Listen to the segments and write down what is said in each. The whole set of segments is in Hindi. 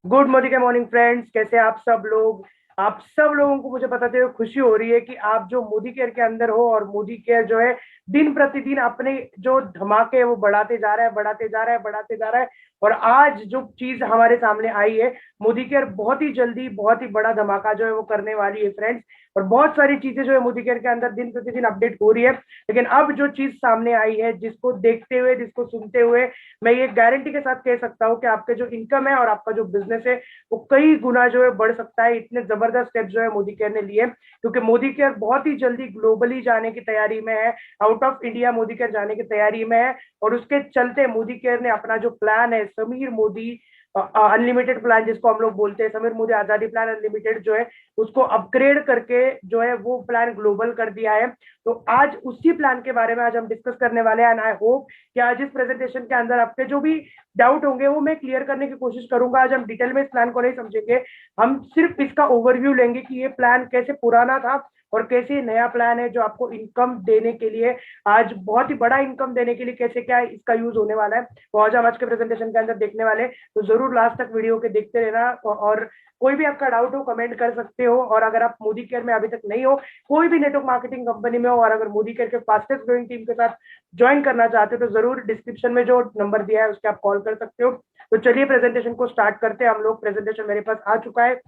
गुड मॉर्निंग मॉर्निंग फ्रेंड्स, कैसे आप सब लोग। आप सब लोगों को मुझे बताते हुए खुशी हो रही है कि आप जो मोदी केयर के अंदर हो, और मोदी केयर जो है दिन प्रतिदिन अपने जो धमाके है वो बढ़ाते जा रहा है, बढ़ाते जा रहा है, बढ़ाते जा रहा है। और आज जो चीज हमारे सामने आई है, मोदी केयर बहुत ही जल्दी बहुत ही बड़ा धमाका जो है वो करने वाली है फ्रेंड्स। और बहुत सारी चीजें जो है मोदी केयर के अंदर दिन प्रतिदिन अपडेट हो रही है। लेकिन अब जो चीज सामने आई है, जिसको देखते हुए, जिसको सुनते हुए, मैं ये गारंटी के साथ कह सकता हूँ कि आपके जो इनकम है और आपका जो बिजनेस है वो कई गुना जो है बढ़ सकता है। इतने जबरदस्त स्टेप जो है मोदी केयर ने लिए, क्योंकि मोदी केयर बहुत ही जल्दी ग्लोबली जाने की तैयारी में है। Out of India Modi care जाने की तैयारी में है। और उसके चलते मोदी केयर ने अपना जो प्लान है, समीर मोदी अनलिमिटेड प्लान जिसको हम लोग बोलते हैं, समीर मोदी आजादी प्लान अनलिमिटेड जो है, उसको अपग्रेड करके जो है वो प्लान ग्लोबल कर दिया है। तो आज उसी प्लान के बारे में आज हम डिस्कस करने वाले हैं। एंड आई होप कि आज इस प्रेजेंटेशन के अंदर आपके जो भी डाउट होंगे वो मैं क्लियर करने की कोशिश करूंगा। आज हम डिटेल में इस प्लान को नहीं समझेंगे, हम सिर्फ इसका ओवरव्यू लेंगे कि ये प्लान कैसे पुराना था और कैसे नया प्लान है जो आपको इनकम देने के लिए, आज बहुत ही बड़ा इनकम देने के लिए कैसे क्या इसका यूज होने वाला है, वो आज के प्रेजेंटेशन के अंदर देखने वाले। तो जरूर लास्ट तक वीडियो के देखते रहना। और कोई भी आपका डाउट हो कमेंट कर सकते हो। और अगर आप मोदी केयर में अभी तक नहीं हो, कोई भी नेटवर्क मार्केटिंग कंपनी में हो, और अगर मोदी केयर के फास्टेस्ट ग्रोइंग टीम के साथ ज्वाइन करना चाहते हो, तो जरूर डिस्क्रिप्शन में जो नंबर दिया है उसके आप कॉल कर सकते हो। तो चलिए प्रेजेंटेशन को स्टार्ट करते हैं हम लोग। प्रेजेंटेशन मेरे पास आ चुका है।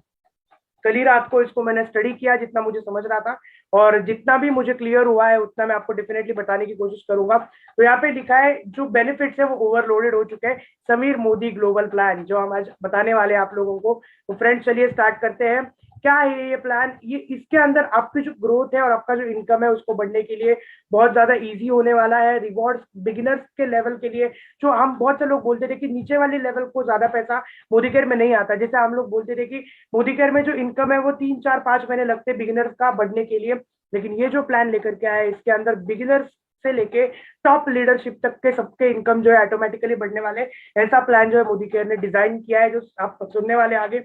कल ही रात को इसको मैंने स्टडी किया, जितना मुझे समझ रहा था, और जितना भी मुझे क्लियर हुआ है उतना मैं आपको डेफिनेटली बताने की कोशिश करूंगा। तो यहाँ पे लिखा है जो बेनिफिट्स है वो ओवरलोडेड हो चुके हैं, समीर मोदी ग्लोबल प्लान जो हम आज बताने वाले हैं आप लोगों को। तो फ्रेंड्स चलिए स्टार्ट करते हैं। क्या है ये प्लान? ये इसके अंदर आपकी जो ग्रोथ है और आपका जो इनकम है उसको बढ़ने के लिए बहुत ज्यादा इजी होने वाला है। रिवॉर्ड्स बिगिनर्स के लेवल के लिए, जो हम बहुत से लोग बोलते थे कि नीचे वाले लेवल को ज्यादा पैसा मोदी केयर में नहीं आता, जैसे हम लोग बोलते थे कि मोदी केयर में जो इनकम है वो 3 4 5 महीने लगते हैं बिगिनर्स का बढ़ने के लिए। लेकिन ये जो प्लान लेकर के आया है, इसके अंदर बिगिनर्स से लेके टॉप लीडरशिप तक के सबके इनकम जो है ऑटोमेटिकली बढ़ने वाले, ऐसा प्लान जो है मोदी केयर ने डिजाइन किया है, जो आप सुनने वाले आगे।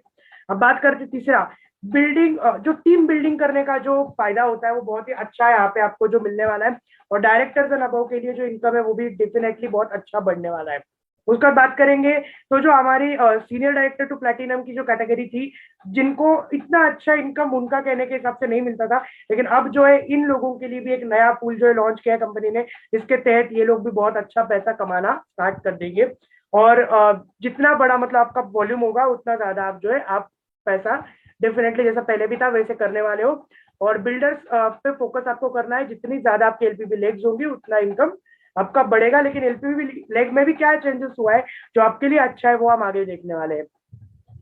अब बात करते तीसरा, बिल्डिंग, जो टीम बिल्डिंग करने का जो फायदा होता है वो बहुत ही अच्छा है यहाँ पे आपको जो मिलने वाला है। और डायरेक्टर्स एंड अबव के लिए जो इनकम है वो भी डेफिनेटली बहुत अच्छा बढ़ने वाला है। उसका बात करेंगे तो जो हमारी सीनियर डायरेक्टर टू प्लेटिनम की जो कैटेगरी थी, जिनको इतना अच्छा इनकम उनका कहने के हिसाब से नहीं मिलता था, लेकिन अब जो है इन लोगों के लिए भी एक नया पूल जो है लॉन्च किया है कंपनी ने, जिसके तहत ये लोग भी बहुत अच्छा पैसा कमाना स्टार्ट कर देंगे। और जितना बड़ा मतलब आपका वॉल्यूम होगा उतना ज्यादा आप जो है आप पैसा डेफिनेटली जैसा पहले भी था वैसे करने वाले हो। और बिल्डर्स पे फोकस आपको करना है, जितनी ज्यादा आपकी एलपीवी लेग्स होंगी उतना इनकम आपका बढ़ेगा। लेकिन एलपीवी लेग में भी क्या चेंजेस हुआ है जो आपके लिए अच्छा है वो हम आगे देखने वाले हैं।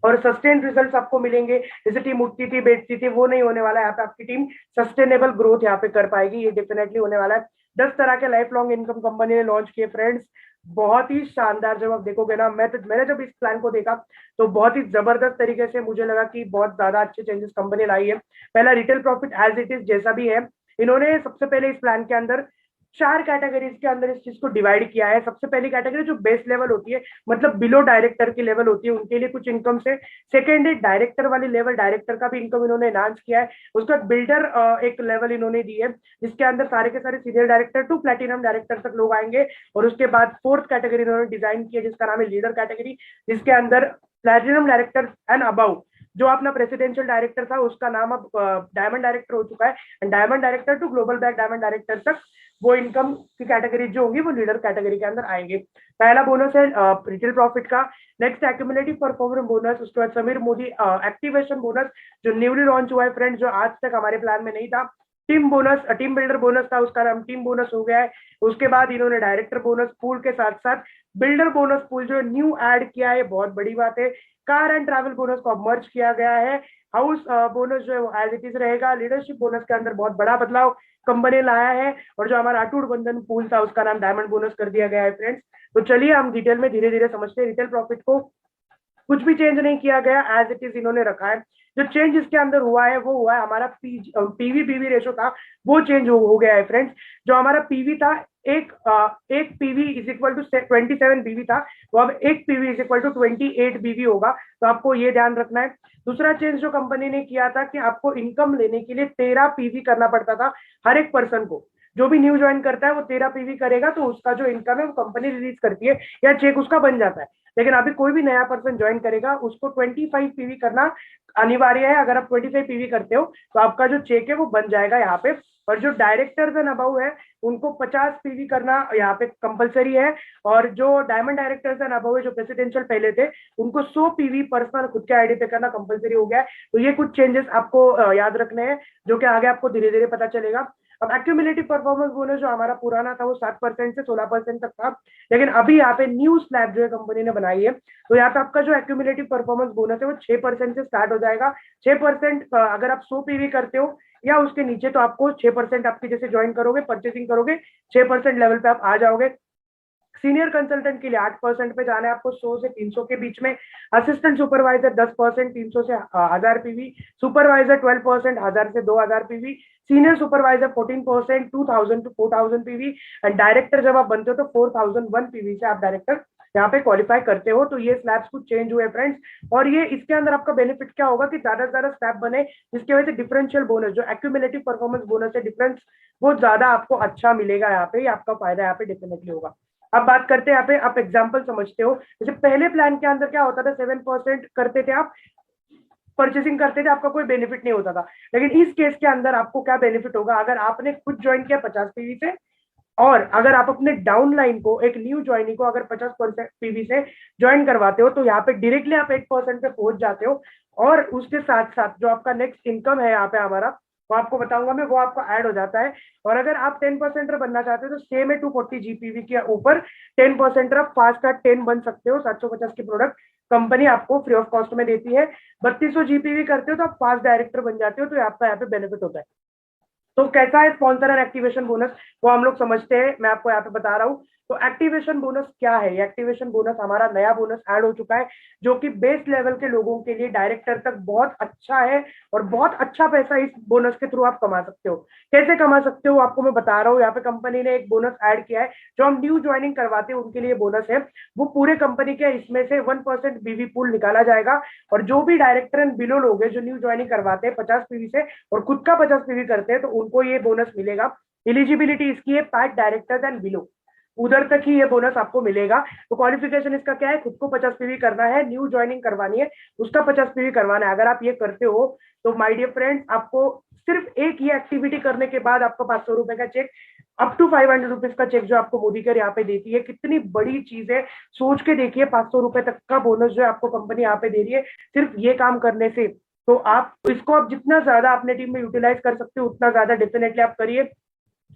और सस्टेन रिजल्ट्स आपको मिलेंगे, जैसे टीम उठती थी बैठती थी वो नहीं होने वाला है। यहाँ पे आपकी टीम सस्टेनेबल ग्रोथ यहाँ पे कर पाएगी, ये डेफिनेटली होने वाला है। 10 तरह के लाइफ लॉन्ग इनकम कंपनी ने लॉन्च किए फ्रेंड्स, बहुत ही शानदार। जब आप देखोगे ना, मैंने जब इस प्लान को देखा तो बहुत ही जबरदस्त तरीके से मुझे लगा कि बहुत ज्यादा अच्छे चेंजेस कंपनी लाई है। पहला, retail profit as it is जैसा भी है, इन्होंने सबसे पहले इस प्लान के अंदर 4 कैटेगरीज के अंदर इस चीज को डिवाइड किया है। सबसे पहली कैटेगरी जो बेस लेवल होती है, मतलब बिलो डायरेक्टर की लेवल होती है, उनके लिए कुछ इनकम से। सेकेंड है डायरेक्टर वाली लेवल, डायरेक्टर का भी इनकम इन्होंने एनहांस किया है। उसके बाद बिल्डर एक लेवल इन्होंने दी है, जिसके अंदर सारे के सारे senior director to platinum director तक लोग आएंगे। और उसके बाद फोर्थ कैटेगरी इन्होंने डिजाइन किया जिसका नाम है लीडर कैटेगरी, जिसके अंदर प्लेटिनम डायरेक्टर एंड अबाउ, जो अपना प्रेसिडेंशियल डायरेक्टर था उसका नाम अब डायमंड डायरेक्टर हो चुका है। And diamond director to global back diamond director तक वो इनकम की कैटेगरी जो होगी वो लीडर कैटेगरी के अंदर आएंगे। पहला बोनस है रिटेल प्रॉफिट का। Next accumulative performance bonus. उसके बाद समीर मोदी एक्टिवेशन बोनस जो न्यूली लॉन्च हुआ है फ्रेंड्स, जो आज तक हमारे प्लान में नहीं था। Team bonus, team builder bonus था, उसका नाम टीम बोनस हो गया है। उसके बाद इन्होंने डायरेक्टर बोनस पूल के साथ साथ बिल्डर बोनस पूल जो न्यू ऐड किया है, बहुत बड़ी बात है। कार एंड ट्रैवल बोनस को मर्ज किया गया है। हाउस बोनस जो है वो एज इट इज रहेगा। लीडरशिप बोनस के अंदर बहुत बड़ा बदलाव कंपनी लाया है। और जो हमारा अटूट बंधन पूल था उसका नाम डायमंड बोनस कर दिया गया है फ्रेंड्स। तो चलिए हम डिटेल में धीरे धीरे समझते हैं। रिटेल प्रॉफिट को कुछ भी चेंज नहीं किया गया, एज इट इज इन्होंने रखा है। जो चेंज इसके अंदर हुआ है वो हुआ है हमारा पीवी पीवी रेशो था वो चेंज हो गया है फ्रेंड्स। जो हमारा पीवी था, एक पीवी इज इक्वल टू 27 बीवी था, वो अब एक पीवी इज इक्वल टू 28 बीवी होगा। तो आपको ये ध्यान रखना है। दूसरा चेंज जो कंपनी ने किया था कि आपको इनकम लेने के लिए 13 पीवी करना पड़ता था हर एक पर्सन को। जो भी न्यू ज्वाइन करता है वो 13 पीवी करेगा, तो उसका जो इनकम है वो कंपनी रिलीज करती है या चेक उसका बन जाता है। लेकिन अभी कोई भी नया पर्सन ज्वाइन करेगा उसको 25 पीवी करना अनिवार्य है। अगर आप 25 पीवी करते हो तो आपका जो चेक है वो बन जाएगा यहाँ पे। और जो डायरेक्टर्स एंड अबव है उनको 50 पीवी करना यहाँ पे कंपलसरी है। और जो डायमंड डायरेक्टर्स एंड अबव है, जो प्रेसिडेंशियल पहले थे, उनको 100 पीवी पर्सनल खुद के आईडी पे करना कंपलसरी हो गया है। तो ये कुछ चेंजेस आपको याद रखने हैं, जो कि आगे आपको धीरे धीरे पता चलेगा। अब एक्यूमुलेटिव परफॉर्मेंस बोनस जो हमारा पुराना था वो 7% से 16% तक था, लेकिन अभी यहाँ पे न्यू स्लैब जो है कंपनी ने बनाई है, तो यहाँ पे आपका जो एक्यूमुलेटिव परफॉर्मेंस बोनस है वो 6% से स्टार्ट हो जाएगा। 6% अगर आप 100 पीवी करते हो या उसके नीचे, तो आपको 6% आपके जैसे ज्वाइन करोगे, परचेसिंग करोगे, 6% लेवल पे आप आ जाओगे। सीनियर कंसल्टेंट के लिए 8% पे जाना है आपको 100 से 300 के बीच में। असिस्टेंट सुपरवाइजर 10%, 300 से 1000 पीवी। सुपरवाइजर 12%, 1000 से 2000 PV. Senior supervisor 14%, 2000 to 4000 PV. And director जब आप बनते हो तो 4001 पीवी से आप डायरेक्टर यहाँ पे क्वालिफाई करते हो। तो ये स्लैब्स कुछ चेंज हुए फ्रेंड्स। और ये इसके अंदर आपका बेनिफिट क्या होगा कि ज्यादा से ज्यादा स्लैब बने, जिसकी वजह से डिफरेंशियल बोनस जो एक्यूमुलेटिव परफॉर्मेंस बोनस है डिफरेंस बहुत ज्यादा आपको अच्छा मिलेगा। यहाँ पे आपका फायदा यहाँ पे डेफिनेटली होगा। अब बात करते हैं यहाँ पे, आप एग्जाम्पल समझते हो, जैसे पहले प्लान के अंदर क्या होता था, 7% करते थे आप, परचेसिंग करते थे, आपका कोई बेनिफिट नहीं होता था। लेकिन इस केस के अंदर आपको क्या बेनिफिट होगा, अगर आपने खुद ज्वाइन किया 50 पीवी से, और अगर आप अपने डाउन लाइन को, एक न्यू ज्वाइनिंग को अगर 50% पीवी से ज्वाइन करवाते हो, तो यहाँ पे डायरेक्टली आप 8% पे पहुंच जाते हो। और उसके साथ साथ जो आपका नेक्स्ट इनकम है यहाँ पे हमारा, वो आपको बताऊंगा मैं, वो आपको ऐड हो जाता है। और अगर आप 10% बनना चाहते हो तो सेम है 240 जीपीवी के ऊपर 10% आप फास्ट कार्ड 10 बन सकते हो। 750 की प्रोडक्ट कंपनी आपको फ्री ऑफ कॉस्ट में देती है। 3200 जीपीवी करते हो तो आप फास्ट डायरेक्टर बन जाते हो। तो आपका यहाँ पे बेनिफिट होता है। तो कैसा है स्पॉन्सर एंड एक्टिवेशन बोनस, वो हम लोग समझते हैं, मैं आपको यहाँ पे बता रहा हूँ। तो एक्टिवेशन बोनस क्या है, ये एक्टिवेशन बोनस हमारा नया बोनस ऐड हो चुका है, जो कि बेस लेवल के लोगों के लिए डायरेक्टर तक बहुत अच्छा है। और बहुत अच्छा पैसा इस बोनस के थ्रू आप कमा सकते हो। कैसे कमा सकते हो आपको मैं बता रहा हूँ। यहाँ पे कंपनी ने एक बोनस ऐड किया है, जो हम न्यू ज्वाइनिंग करवाते हैं उनके लिए बोनस है। वो पूरे कंपनी के इसमें से 1% बीवी पूल निकाला जाएगा। और जो भी डायरेक्टर एंड बिलो लोग हैं जो न्यू ज्वाइनिंग करवाते हैं 50 पीवी से और खुद का 50 पीवी करते हैं, तो उनको ये बोनस मिलेगा। एलिजिबिलिटी इसकी है पैट डायरेक्टर्स एंड बिलो, उधर तक ही ये बोनस आपको मिलेगा। तो क्वालिफिकेशन इसका क्या है, खुद को 50 पीवी करना है, न्यू ज्वाइनिंग करवानी है, उसका 50 पीवी करवाना है। अगर आप ये करते हो तो माय डियर फ्रेंड्स, आपको सिर्फ एक ही एक्टिविटी करने के बाद आपको 500 रुपए का चेक, अप टू 500 रुपीज का चेक जो आपको मोदी केयर यहाँ पे देती है, कितनी बड़ी चीज है। सोच के देखिए, 500 रुपए तक का बोनस जो है आपको कंपनी यहाँ पे दे रही है सिर्फ ये काम करने से। तो आप इसको आप जितना ज्यादा अपने टीम में यूटिलाइज कर सकते हो उतना ज्यादा डेफिनेटली आप करिए।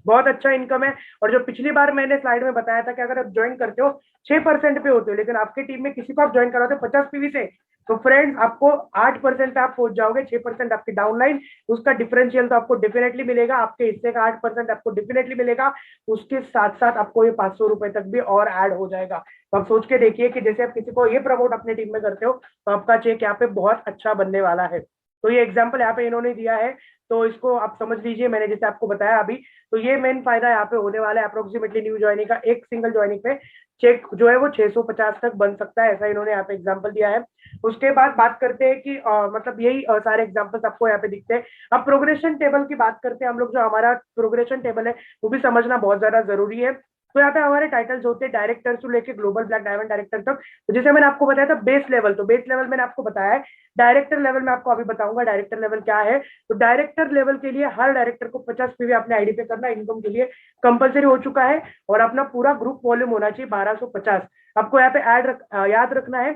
बहुत अच्छा इनकम है। और जो पिछली बार मैंने स्लाइड में बताया था कि अगर आप ज्वाइन करते हो 6% पे होते हो, लेकिन आपकी टीम में किसी को आप ज्वाइन कराते हो 50 पीवी से, तो फ्रेंड्स आपको 8% पे आप पहुंच जाओगे। 6% आपकी डाउनलाइन, उसका डिफरेंशियल तो आपको डेफिनेटली मिलेगा, आपके हिस्से का 8% आपको डेफिनेटली मिलेगा। उसके साथ साथ आपको ये 500 रुपए तक भी और ऐड हो जाएगा। तो आप सोच के देखिए कि जैसे आप किसी को ये प्रमोट अपने टीम में करते हो, तो आपका चेक यहाँ पे बहुत अच्छा बनने वाला है। तो ये एग्जाम्पल यहाँ पे इन्होंने दिया है, तो इसको आप समझ लीजिए, मैंने जैसे आपको बताया अभी। तो ये मेन फायदा यहाँ पे होने वाला है अप्रोक्सीमेटली न्यू ज्वाइनिंग का, एक सिंगल ज्वाइनिंग पे चेक जो है वो 650 तक बन सकता है, ऐसा इन्होंने यहाँ पे एग्जांपल दिया है। उसके बाद बात करते हैं कि मतलब यही सारे एग्जांपल्स आपको यहाँ पे दिखते हैं। अब प्रोग्रेशन टेबल की बात करते हैं हम लोग। जो हमारा प्रोग्रेशन टेबल है वो भी समझना बहुत ज्यादा जरूरी है। तो यहाँ पे हमारे टाइटल्स होते हैं डायरेक्टर से लेके ग्लोबल ब्लैक डायमंड डायरेक्टर तक। तो जैसे मैंने आपको बताया था बेस लेवल, तो बेस लेवल मैंने आपको बताया है। डायरेक्टर लेवल में आपको अभी बताऊंगा डायरेक्टर लेवल क्या है। तो डायरेक्टर लेवल के लिए हर डायरेक्टर को 50 पीवी अपने आईडी पे करना इनकम के लिए कंपलसरी हो चुका है। और अपना पूरा ग्रुप वॉल्यूम होना चाहिए 1250। आपको यहाँ पे याद रखना है,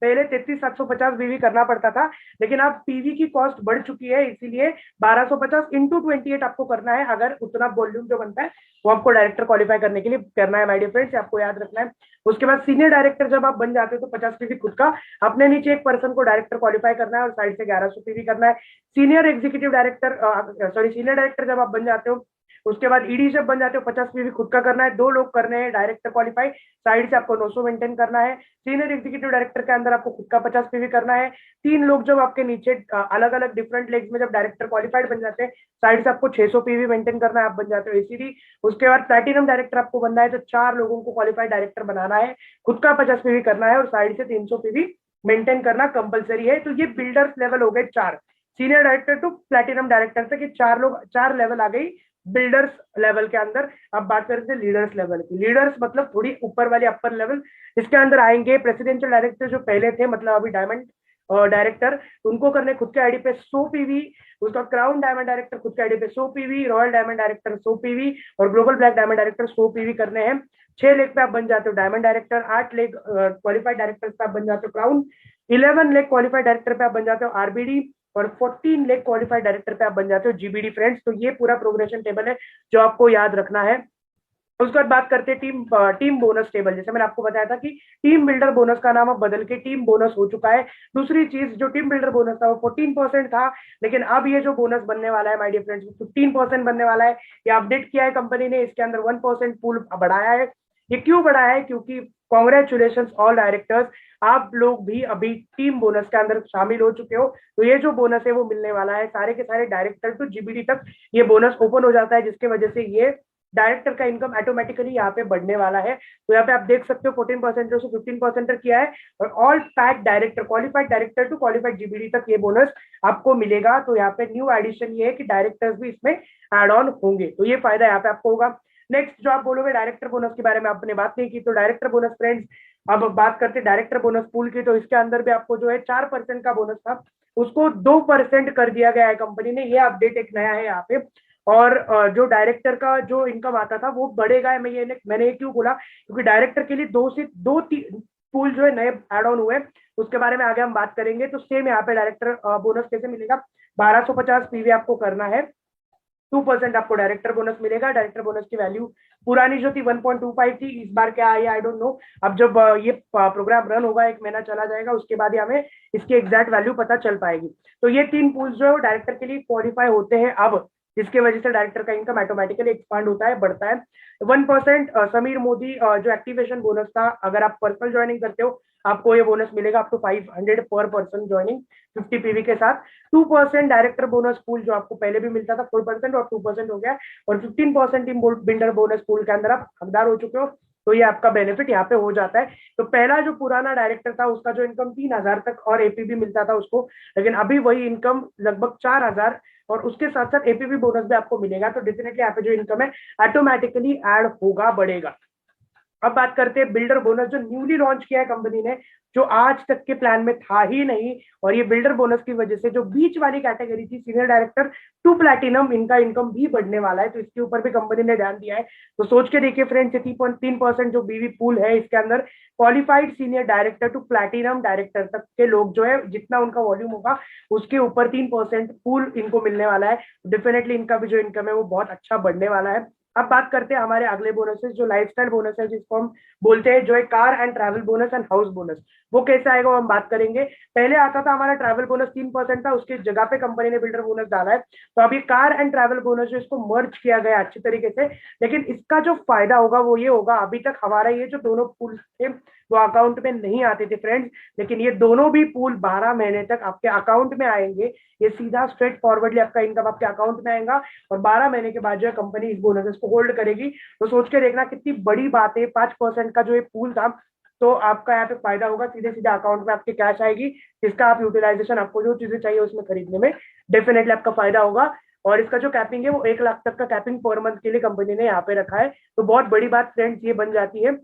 पहले 33,750 बीवी करना पड़ता था, लेकिन अब पीवी की कॉस्ट बढ़ चुकी है, इसीलिए 1250 इंटू 28 आपको करना है। अगर उतना वॉल्यूम जो बनता है वो आपको डायरेक्टर क्वालिफाई करने के लिए करना है माय डियर फ्रेंड्स, आपको याद रखना है। उसके बाद सीनियर डायरेक्टर जब आप बन जाते हो तो 50 पीवी खुद का, अपने नीचे एक पर्सन को डायरेक्टर क्वालिफाई करना है और साइड से 1100 पीवी करना है। Senior executive director, sorry senior director जब आप बन जाते हो, उसके बाद ईडी जब बन जाते हो 50 पीवी खुद का करना है, 2 लोग करने हैं डायरेक्टर क्वालिफाई, साइड से आपको 900 मेंटेन करना है। सीनियर एग्जीक्यूटिव डायरेक्टर के अंदर आपको खुद का 50 पीवी करना है। 3 लोग जब आपके नीचे अलग अलग डिफरेंट लेग्स में जब डायरेक्टर क्वालिफाइड बन जाते हैं, साइड से आपको 600 पीवी मेंटेन करना है, आप बन जाते हो एसीडी। उसके बाद प्लैटिनम डायरेक्टर आपको बनना है, तो 4 लोगों को क्वालिफाइड डायरेक्टर बनाना है, खुद का 50 पीवी करना है और साइड से 300 पीवी मेंटेन करना कंपलसरी है। तो ये बिल्डर्स लेवल हो गए 4, senior director to platinum director तक ये 4 लोग, 4 लेवल आ गई बिल्डर्स लेवल के अंदर। अब बात करते हैं लीडर्स लेवल की। लीडर्स मतलब थोड़ी ऊपर वाली अपर लेवल, इसके अंदर आएंगे प्रेसिडेंशियल डायरेक्टर जो पहले थे, मतलब अभी डायमंड डायरेक्टर, उनको करने खुद के आईडी पे 100 पीवी। उसका क्राउन डायमंड डायरेक्टर खुद के आईडी पे 100 PV, royal diamond director 100 PV और global black diamond director 100 PV करने हैं। 6 लेग पे आप बन जाते हो diamond director, 8 leg qualified director पे आप बन जाते हो क्राउन, 11 लेग क्वालिफाइड डायरेक्टर पे आप बन जाते हो आरबीडी और 14 लेग क्वालिफाइड डायरेक्टर पे आप बन जाते हो जीबीडी फ्रेंड्स। तो ये पूरा प्रोग्रेशन टेबल है जो आपको याद रखना है। उसके बाद बात करते हैं टीम बोनस टेबल। जैसे मैंने आपको बताया था कि टीम बिल्डर बोनस का नाम अब बदल के टीम बोनस हो चुका है। दूसरी चीज, जो टीम बिल्डर बोनस था वो 14% था, लेकिन अब ये जो बोनस बनने वाला है माय डियर फ्रेंड्स 15% बनने वाला है। ये अपडेट किया है कंपनी ने, इसके अंदर 1% पूल बढ़ाया है। ये क्यों बढ़ाया है? क्योंकि कॉन्ग्रेचुलेशन ऑल डायरेक्टर्स, आप लोग भी अभी टीम बोनस के अंदर शामिल हो चुके हो। तो ये जो बोनस है वो मिलने वाला है सारे के सारे डायरेक्टर टू जीबीडी तक, ये बोनस ओपन हो जाता है, जिसके वजह से ये डायरेक्टर का इनकम ऑटोमेटिकली यहाँ पे बढ़ने वाला है। तो यहाँ पे आप देख सकते हो 14% से 15% किया है और all pack director, qualified director to qualified GBD तक ये बोनस आपको मिलेगा। तो यहाँ पे न्यू एडिशन ये है कि डायरेक्टर्स भी इसमें एड ऑन होंगे, तो ये फायदा यहाँ पे आपको होगा। नेक्स्ट जो आप बोलोगे डायरेक्टर बोनस के बारे में आपने बात नहीं की, तो डायरेक्टर बोनस फ्रेंड्स, अब बात करते हैं डायरेक्टर बोनस पूल की। तो इसके अंदर भी आपको जो है 4% का बोनस था उसको 2% कर दिया गया है कंपनी ने, ये अपडेट एक नया है यहाँ पे। और जो डायरेक्टर का जो इनकम आता था वो बढ़ेगा। मैंने ये क्यों बोला, क्योंकि डायरेक्टर के लिए दो पूल जो है नए एड ऑन हुए, उसके बारे में आगे हम बात करेंगे। तो सेम यहाँ पे डायरेक्टर बोनस कैसे मिलेगा, 1250 पीवी आपको करना है, 2% आपको डायरेक्टर बोनस मिलेगा। डायरेक्टर बोनस की वैल्यू पुरानी जो थी 1.25 थी, इस बार क्या आई आई डोंट नो। अब जब ये प्रोग्राम रन होगा, 1 महीना चला जाएगा, उसके बाद ही हमें इसकी एग्जैक्ट वैल्यू पता चल पाएगी। तो ये 3 पूल्स जो है डायरेक्टर के लिए क्वालिफाई होते हैं अब, जिसकी वजह से डायरेक्टर का इनकम ऑटोमेटिकली एक्सपांड होता है, बढ़ता है। 1% समीर मोदी जो एक्टिवेशन बोनस था, अगर आप पर्सनल ज्वाइनिंग करते हो आपको ये बोनस मिलेगा अप टू 500 पर पर्सन ज्वाइनिंग 50 पीवी के साथ। 2% डायरेक्टर बोनस पूल जो आपको पहले भी मिलता था 4% और 2% हो गया, और 15% टीम बिल्डर बोनस पूल के अंदर आप हकदार हो चुके हो। तो ये आपका बेनिफिट यहाँ पे हो जाता है। तो पहला जो पुराना डायरेक्टर था उसका जो इनकम 3000 तक और एपीबी मिलता था उसको, लेकिन अभी वही इनकम लगभग 4000 और उसके साथ साथ एपीबी बोनस भी आपको मिलेगा। तो डेफिनेटली यहाँ पे जो इनकम है ऑटोमेटिकली ऐड होगा, बढ़ेगा। अब बात करते हैं बिल्डर बोनस जो न्यूली लॉन्च किया है कंपनी ने, जो आज तक के प्लान में था ही नहीं। और ये बिल्डर बोनस की वजह से जो बीच वाली कैटेगरी थी सीनियर डायरेक्टर टू प्लैटिनम, इनका इनकम भी बढ़ने वाला है। तो इसके ऊपर भी कंपनी ने ध्यान दिया है। तो सोच के देखिए फ्रेंड्स, 3% जो बीवी पूल है इसके अंदर qualified senior director to platinum director तक के लोग जो है, जितना उनका वॉल्यूम होगा उसके ऊपर 3% पूल इनको मिलने वाला है। डेफिनेटली इनका भी जो इनकम है वो बहुत अच्छा बढ़ने वाला है। अब बात करते हैं हमारे अगले बोनसेस, जो लाइफस्टाइल बोनस है, जिसको हम बोलते हैं जो है car and travel bonus and house bonus. वो कैसे आएगा वो हम बात करेंगे। पहले आता था हमारा ट्रैवल बोनस 3% था, उसकी जगह पे कंपनी ने बिल्डर बोनस डाला है। तो अभी कार एंड ट्रैवल बोनस जो इसको मर्ज किया गया अच्छी तरीके से, लेकिन इसका जो फायदा होगा वो ये होगा, अभी तक हमारा ये जो दोनों पूल थे वो अकाउंट में नहीं आते थे फ्रेंड्स, लेकिन ये दोनों भी पूल 12 महीने तक आपके अकाउंट में आएंगे। ये सीधा स्ट्रेट फॉरवर्डली आपका इनकम आपके अकाउंट में आएगा और 12 महीने के बाद जो है कंपनी इस बोनस को होल्ड करेगी। तो सोच के देखना कितनी बड़ी बात है। 5% का जो ये पूल था, तो आपका यहाँ पे फायदा होगा, सीधे सीधे अकाउंट में आपके कैश आएगी, जिसका आप यूटिलाइजेशन, आपको जो चीजें चाहिए उसमें खरीदने में डेफिनेटली आपका फायदा होगा। और इसका जो कैपिंग है वो 1 लाख तक का कैपिंग पर मंथ के लिए कंपनी ने यहाँ पे रखा है। तो बहुत बड़ी बात फ्रेंड्स ये बन जाती है।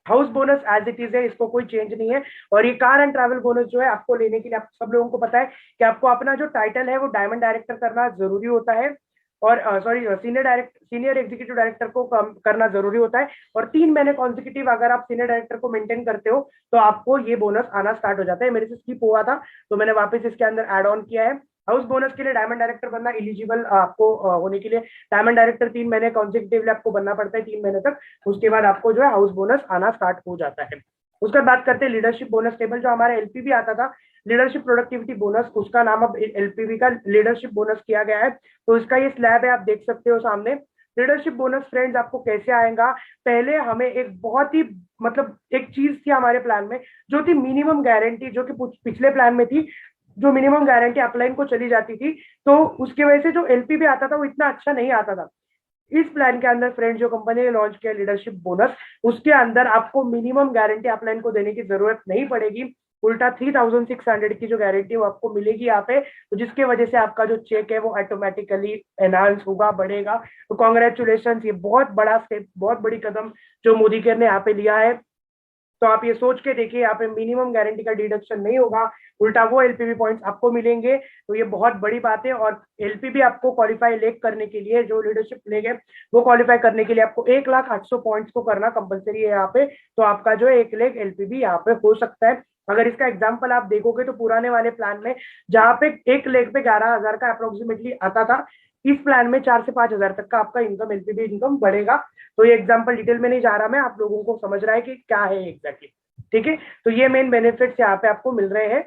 House bonus as it is है, इसको कोई चेंज नहीं है। और ये कार एंड ट्रैवल बोनस जो है आपको लेने के लिए, आप सब लोगों को पता है कि आपको अपना जो टाइटल है वो डायमंड डायरेक्टर करना जरूरी होता है, और सीनियर एग्जीक्यूटिव डायरेक्टर को करना जरूरी होता है। और 3 महीने कॉन्सिक्यूटिव अगर आप सीनियर डायरेक्टर को मेंटेन करते हो तो आपको ये बोनस आना स्टार्ट हो जाता है। मेरे से स्किप हुआ था तो मैंने वापस इसके अंदर एड ऑन किया है। हाउस बोनस के लिए डायमंड डायरेक्टर बनना इलिजिबल आपको होने के लिए डायमंड डायरेक्टर 3 महीने कॉन्सिक्यूटिवली आपको बनना पड़ता है, 3 महीने तक। उसके बाद आपको जो है हाउस बोनस आना स्टार्ट हो जाता है। उसके बाद बात करते हैं लीडरशिप बोनस टेबल। जो हमारा एलपीबी आता था, लीडरशिप प्रोडक्टिविटी बोनस, उसका नाम अब एलपीबी का लीडरशिप बोनस किया गया है। तो इसका ये स्लैब है, आप देख सकते हो सामने। लीडरशिप बोनस फ्रेंड्स आपको कैसे आएगा, पहले हमें एक बहुत ही मतलब एक चीज थी हमारे प्लान में जो थी मिनिमम गारंटी, जो कि पिछले प्लान में थी, जो मिनिमम गारंटी अपलाइन को चली जाती थी। तो उसकी वजह से जो एलपीबी आता था वो इतना अच्छा नहीं आता था। इस प्लान के अंदर फ्रेंड्स जो कंपनी ने लॉन्च किया लीडरशिप बोनस, उसके अंदर आपको मिनिमम गारंटी अपलाइन को देने की जरूरत नहीं पड़ेगी। उल्टा 3600 की जो गारंटी वो आपको मिलेगी यहाँ पे, तो जिसके वजह से आपका जो चेक है वो ऑटोमेटिकली एनहांस होगा, बढ़ेगा। तो कॉन्ग्रेचुलेशन, ये बहुत बड़ा स्टेप, बहुत बड़ी कदम जो मोदी केयर ने यहाँ पे लिया है। तो आप ये सोच के देखिए, यहाँ पे मिनिमम गारंटी का डिडक्शन नहीं होगा, उल्टा वो एलपीबी पॉइंट्स आपको मिलेंगे। तो ये बहुत बड़ी बात है। और एलपीबी आपको क्वालिफाई लेक करने के लिए, जो लीडरशिप लेग है वो क्वालिफाई करने के लिए आपको 1,08,000 पॉइंट्स को करना कंपलसरी है यहाँ पे। तो आपका जो एक लेग एलपीबी यहाँ पे हो सकता है। अगर इसका एग्जाम्पल आप देखोगे तो पुराने वाले प्लान में जहाँ पे एक लेग पे 11,000 का अप्रोक्सीमेटली आता था, इस प्लान में 4 से 5 हजार तक का आपका इनकम, एलपीबी इनकम बढ़ेगा। तो ये एग्जांपल डिटेल में नहीं जा रहा मैं, आप लोगों को समझ रहा है कि क्या है एग्जैक्टली। ठीक है, तो ये मेन बेनिफिट्स यहाँ पे आपको मिल रहे हैं।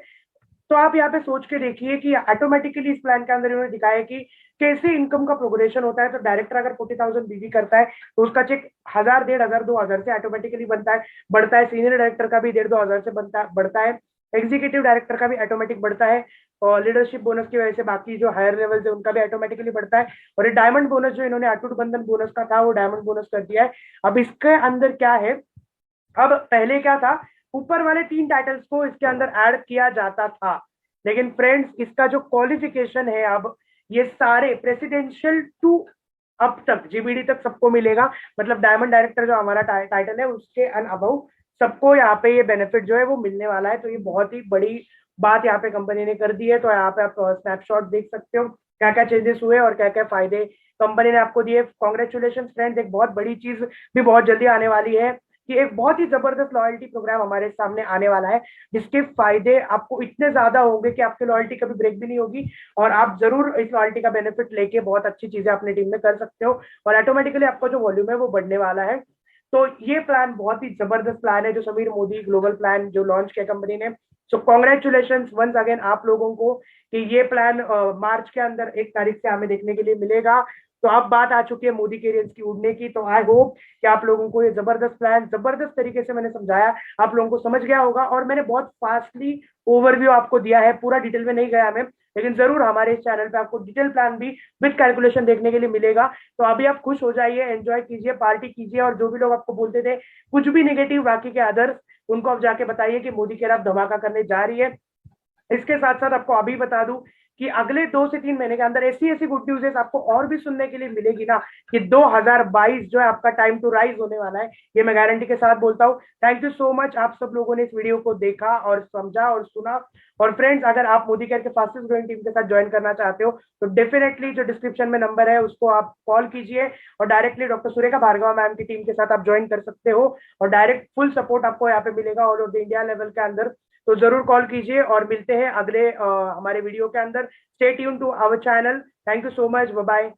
तो आप यहाँ पे सोच के देखिए कि ऑटोमेटिकली इस प्लान के अंदर इन्होंने दिखाया कि कैसे इनकम का प्रोग्रेशन होता है। तो डायरेक्टर अगर 40,000 बीवी करता है तो उसका चेक 1,000, 1,500, 2,000 से ऑटोमेटिकली बनता है, बढ़ता है। सीनियर डायरेक्टर का भी 1,500, 2,000 से बनता बढ़ता है। एग्जीक्यूटिव डायरेक्टर का भी ऑटोमेटिक बढ़ता है, और लीडरशिप बोनस की वजह से बाकी जो हायर लेवल है उनका भी ऑटोमेटिकली बढ़ता है। और ये डायमंड बोनस जो इन्होंने अटूट बंधन बोनस का था वो डायमंड बोनस कर दिया है। अब इसके अंदर क्या है, अब पहले क्या था, ऊपर वाले 3 टाइटल्स को इसके अंदर ऐड किया जाता था, लेकिन फ्रेंड्स इसका जो क्वालिफिकेशन है अब ये सारे प्रेसिडेंशियल टू अब तक जीबीडी तक सबको मिलेगा। मतलब डायमंड डायरेक्टर जो हमारा टाइटल है उसके अन अबव सबको यहाँ पे ये बेनिफिट जो है वो मिलने वाला है। तो ये बहुत ही बड़ी बात यहाँ पे कंपनी ने कर दी है। तो यहाँ पे आप स्नैपशॉट देख सकते हो क्या क्या चेंजेस हुए और क्या क्या फायदे कंपनी ने आपको दिए। कॉन्ग्रेचुलेशन फ्रेंड्स, एक बहुत बड़ी चीज भी बहुत जल्दी आने वाली है कि एक बहुत ही जबरदस्त लॉयल्टी प्रोग्राम हमारे सामने आने वाला है, जिसके फायदे आपको इतने ज्यादा होंगे कि आपकी लॉयल्टी कभी ब्रेक भी नहीं होगी, और आप जरूर इस लॉयल्टी का बेनिफिट लेके बहुत अच्छी चीजें अपनी टीम में कर सकते हो, और ऑटोमेटिकली आपका जो वॉल्यूम है वो बढ़ने वाला है। तो ये प्लान बहुत ही जबरदस्त प्लान है जो समीर मोदी ग्लोबल प्लान जो लॉन्च किया कंपनी ने। सो कॉन्ग्रेचुलेशन वंस अगेन आप लोगों को कि ये प्लान मार्च के अंदर 1 तारीख से हमें देखने के लिए मिलेगा। तो अब बात आ चुकी है मोदी केरियर्स की उड़ने की। तो आई होप कि आप लोगों को ये जबरदस्त प्लान जबरदस्त तरीके से मैंने समझाया, आप लोगों को समझ गया होगा। और मैंने बहुत फास्टली ओवरव्यू आपको दिया है, पूरा डिटेल में नहीं गया मैं, लेकिन जरूर हमारे इस चैनल पे आपको डिटेल प्लान भी विद कैलकुलेशन देखने के लिए मिलेगा। तो अभी आप खुश हो जाइए, एंजॉय कीजिए, पार्टी कीजिए, और जो भी लोग आपको बोलते थे कुछ भी नेगेटिव बाकी के अदर्स, उनको अब जाके बताइए कि मोदी केयर आप धमाका करने जा रही है। इसके साथ साथ आपको अभी बता दूं कि अगले 2 से 3 महीने के अंदर ऐसी ऐसी गुड न्यूज आपको और भी सुनने के लिए मिलेगी ना, कि 2022 जो है आपका टाइम टू राइज होने वाला है, ये मैं गारंटी के साथ बोलता हूँ। थैंक यू सो मच आप सब लोगों ने इस वीडियो को देखा और समझा और सुना। और फ्रेंड्स, अगर आप मोदी केयर के फास्टेस्ट ग्रोइंग टीम के साथ ज्वाइन करना चाहते हो तो डेफिनेटली जो डिस्क्रिप्शन में नंबर है उसको आप कॉल कीजिए, और directly doctor Surekha Bhargav ma'am की टीम के साथ आप ज्वाइन कर सकते हो, और डायरेक्ट फुल सपोर्ट आपको यहाँ पे मिलेगा ऑल ओवर इंडिया लेवल के अंदर। तो जरूर कॉल कीजिए, और मिलते हैं अगले हमारे वीडियो के अंदर। Stay tune to our channel. Thank you so much, bye bye.